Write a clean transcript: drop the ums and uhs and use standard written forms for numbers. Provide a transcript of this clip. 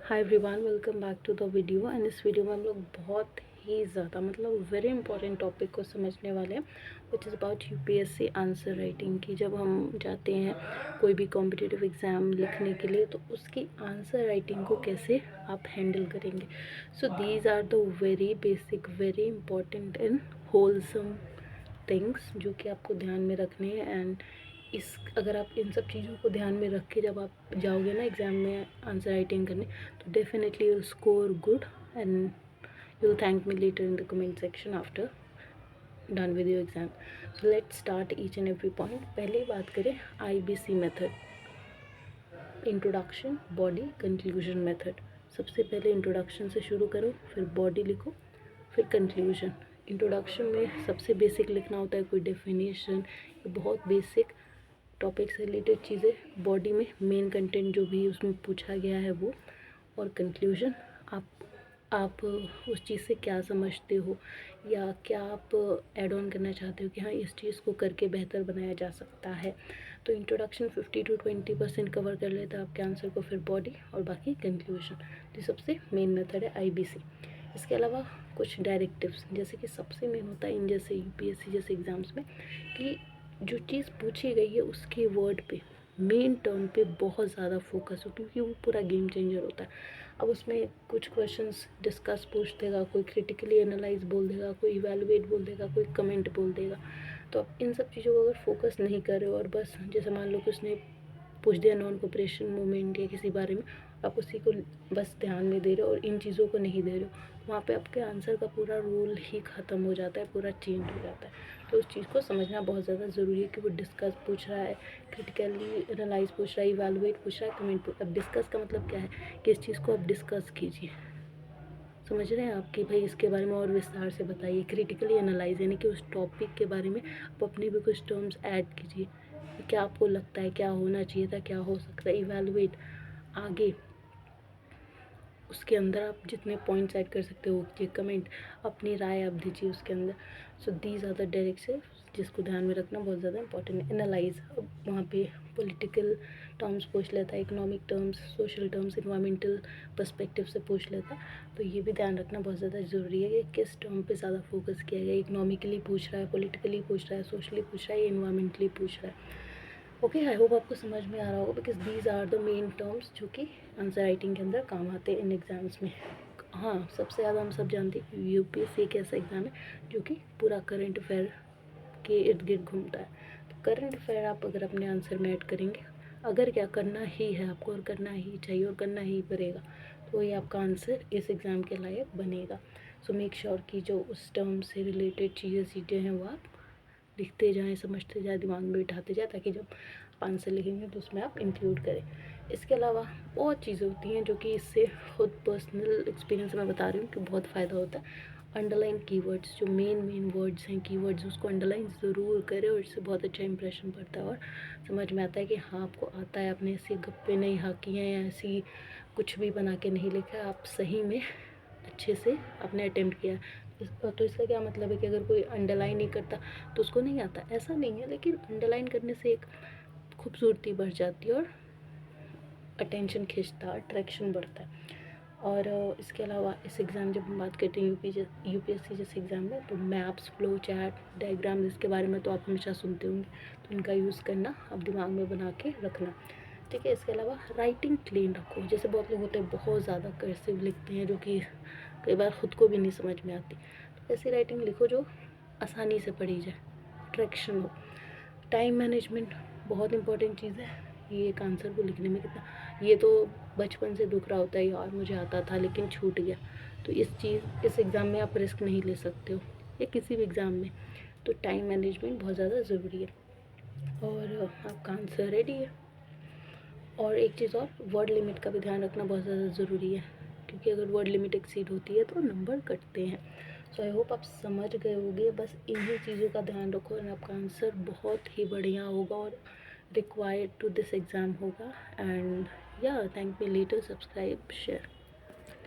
Hi everyone, welcome back to the video. And इस video में हम लोग बहुत ही ज़्यादा वेरी इंपॉर्टेंट टॉपिक को समझने वाले हैं, which is about UPSC answer writing की। जब हम जाते हैं कोई भी कॉम्पिटिटिव एग्ज़ाम लिखने के लिए तो उसकी आंसर राइटिंग को कैसे आप हैंडल करेंगे। So these are the very basic, very important and wholesome things जो कि आपको ध्यान में रखने हैं। एंड अगर आप इन सब चीज़ों को ध्यान में रख के जब आप जाओगे ना एग्ज़ाम में आंसर राइटिंग करने, तो definitely you score good and you thank me later in the comment section after done with your exam. So let's start each and every point. पहले बात करें IBC method, introduction, body, conclusion method. सबसे पहले introduction से शुरू करो, फिर body लिखो, फिर कंक्लूजन। इंट्रोडक्शन में सबसे बेसिक लिखना होता है, कोई डेफिनेशन, बहुत बेसिक टॉपिक से रिलेटेड चीज़ें। बॉडी में मेन कंटेंट जो भी उसमें पूछा गया है वो, और कंक्लूजन आप उस चीज़ से क्या समझते हो या क्या आप ऐड ऑन करना चाहते हो कि हाँ इस चीज़ को करके बेहतर बनाया जा सकता है। तो इंट्रोडक्शन 50 to 20% कवर कर लेता है आपके आंसर को, फिर बॉडी और बाकी कंक्लूजन। तो सबसे मेन मेथड है IBC। इसके अलावा कुछ डायरेक्टिव्स, जैसे कि सबसे मेन होता है इन जैसे UPSC जैसे एग्ज़ाम्स में कि जो चीज़ पूछी गई है उसके वर्ड पे, मेन टर्म पे बहुत ज़्यादा फोकस हो, क्योंकि वो पूरा गेम चेंजर होता है। अब उसमें कुछ क्वेश्चंस डिस्कस पूछ देगा, कोई क्रिटिकली एनालाइज बोल देगा, कोई इवेलुएट बोल देगा, कोई कमेंट बोल देगा। तो आप इन सब चीज़ों को अगर फोकस नहीं कर रहे हो और बस जैसे मान लो कि उसने पूछ दिया नॉन कोऑपरेशन मूवमेंट या किसी बारे में, आप उसी को बस ध्यान में दे रहे हो और इन चीज़ों को नहीं दे रहे हो, वहाँ पे आपके आंसर का पूरा रोल ही ख़त्म हो जाता है, पूरा चेंज हो जाता है। तो उस चीज़ को समझना बहुत ज़्यादा ज़रूरी है कि वो डिस्कस पूछ रहा है, क्रिटिकली एनालाइज पूछ रहा है, इवैल्यूएट पूछ रहा है, कमेंट पूछ। अब डिस्कस का मतलब क्या है कि इस चीज़ को आप डिस्कस कीजिए, समझ रहे हैं आप कि भाई इसके बारे में और विस्तार से बताइए। क्रिटिकली एनालाइज यानी कि उस टॉपिक के बारे में आप अपनी भी कुछ टर्म्स ऐड कीजिए, क्या आपको लगता है क्या होना चाहिए था, क्या हो सकता है। इवैल्यूएट, आगे उसके अंदर आप जितने पॉइंट्स ऐड कर सकते हो कीजिए। कमेंट, अपनी राय आप दीजिए उसके अंदर। So these are the directive जिसको ध्यान में रखना बहुत ज़्यादा इंपॉर्टेंट है। एनालाइज, अब वहाँ पे पॉलिटिकल टर्म्स पूछ लेता है, economic terms, social terms, environmental perspective से पूछ लेता है। तो ये भी ध्यान रखना बहुत ज़्यादा ज़रूरी है कि किस टर्म पे ज़्यादा फोकस किया गया। इकोनॉमिकली पूछ रहा है, पॉलिटिकली पूछ रहा है, सोशली पूछ रहा है, इन्वायरमेंटली पूछ रहा है। ओके, आई होप आपको समझ में आ रहा होगा, because these are the main terms जो कि आंसर राइटिंग के अंदर काम आते हैं इन एग्ज़ाम्स में। हाँ, सबसे ज़्यादा हम सब जानते हैं कि UPSC एक ऐसा एग्ज़ाम है जो कि पूरा करंट अफेयर के इर्द गिर्द घूमता है। तो करंट अफेयर आप अगर अपने आंसर में ऐड करेंगे, अगर क्या करना ही है आपको और करना ही चाहिए और करना ही पड़ेगा, तो ये आपका आंसर इस एग्ज़ाम के लायक बनेगा। सो मेक श्योर कि जो उस टर्म से रिलेटेड चीज़ें हैं वो आप लिखते जाएं, समझते जाएं, दिमाग में बिठाते जाएं, ताकि जब आप आंसर लिखेंगे तो उसमें आप इंक्लूड करें। इसके अलावा बहुत चीज़ें होती हैं जो कि इससे खुद पर्सनल एक्सपीरियंस मैं बता रही हूँ कि बहुत फ़ायदा होता है। अंडरलाइन कीवर्ड्स, जो मेन वर्ड्स हैं कीवर्ड्स, उसको अंडरलाइन ज़रूर करें और इससे बहुत अच्छा इंप्रेशन पड़ता है और समझ में आता है कि हाँ आपको आता है, आपने ऐसे गप्पे नहीं हाँकी हैं या ऐसी कुछ भी बना के नहीं लिखा है, आप सही में अच्छे से आपने अटेम्प्ट किया है। तो इसका क्या मतलब है कि अगर कोई अंडरलाइन नहीं करता तो उसको नहीं आता, ऐसा नहीं है। लेकिन अंडरलाइन करने से एक खूबसूरती बढ़ जाती है और अटेंशन खींचता है, अट्रैक्शन बढ़ता है। और इसके अलावा इस एग्ज़ाम जब हम बात करते हैं UPSC जैसे एग्ज़ाम में, तो मैप्स, फ्लो चार्ट, डायग्राम, इसके बारे में तो आप हमेशा सुनते होंगे, तो इनका यूज़ करना आप दिमाग में बना के रखना, ठीक है। इसके अलावा राइटिंग क्लीन रखो। जैसे बहुत लोग होते हैं बहुत ज़्यादा कर्सिव लिखते हैं, जो कि कई बार ख़ुद को भी नहीं समझ में आती। तो ऐसी राइटिंग लिखो जो आसानी से पढ़ी जाए, अट्रैक्शन हो। टाइम मैनेजमेंट बहुत इंपॉर्टेंट चीज़ है। ये एक आंसर को लिखने में कितना, ये तो बचपन से दुख रहा होता है यार मुझे आता था लेकिन छूट गया। तो इस एग्ज़ाम में आप रिस्क नहीं ले सकते हो, या किसी भी एग्ज़ाम में। तो टाइम मैनेजमेंट बहुत ज़्यादा ज़रूरी है और आपका आंसर रेडी है। और एक चीज़ और, वर्ड लिमिट का भी ध्यान रखना बहुत ज़्यादा ज़रूरी है, क्योंकि अगर वर्ड लिमिट एक्सीड होती है तो नंबर कटते हैं। सो आई होप आप समझ गए होंगे। बस इन्हीं चीज़ों का ध्यान रखो और आपका आंसर बहुत ही बढ़िया होगा और रिक्वायर्ड टू दिस एग्ज़ाम होगा। एंड या thank me later, subscribe, share.